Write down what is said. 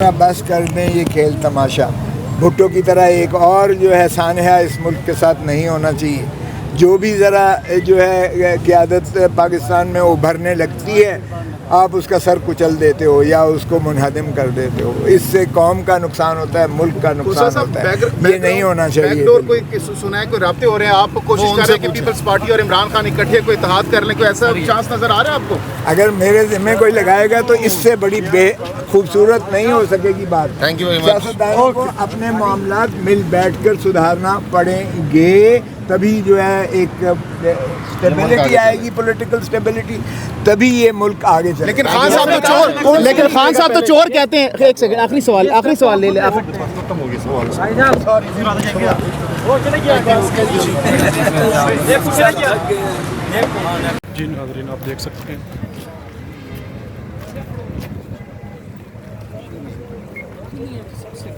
बस कर दें ये खेल तमाशा। भुट्टो की तरह एक और जो है सानहा इस मुल्क के साथ नहीं होना चाहिए। जो भी ज़रा जो है क़यादत पाकिस्तान में उभरने लगती है, आप उसका सर कुचल देते हो या उसको मुनहदम कर देते हो। इससे कौम का नुकसान होता है, मुल्क का नुकसान होता है। ये नहीं होना चाहिए। बैकडोर कोई सुना है, कोई राब्ते हो रहे हैं, आप कोशिश कर रहे हैं कि पीपल्स पार्टी और इमरान खान इकट्ठे कोई इत्तेहाद कर लें, कोई ऐसा चांस नजर आ रहा है आपको? अगर मेरे ज़िम्मे कोई लगाएगा तो इससे बड़ी खूबसूरत नहीं हो सकेगी बात। Thank you. सियासतदानों को अपने मामलात मिल बैठकर सुधारना पड़ेंगे, तभी जो है एक स्टेबिलिटी आएगी, पॉलिटिकल स्टेबिलिटी, तभी ये मुल्क आगे चलेगा। लेकिन खान साहब तो चोर कहते हैं। एक सेकंड, आखिरी सवाल ले ले। जी नाज़रीन, आप देख सकते हैं सबसे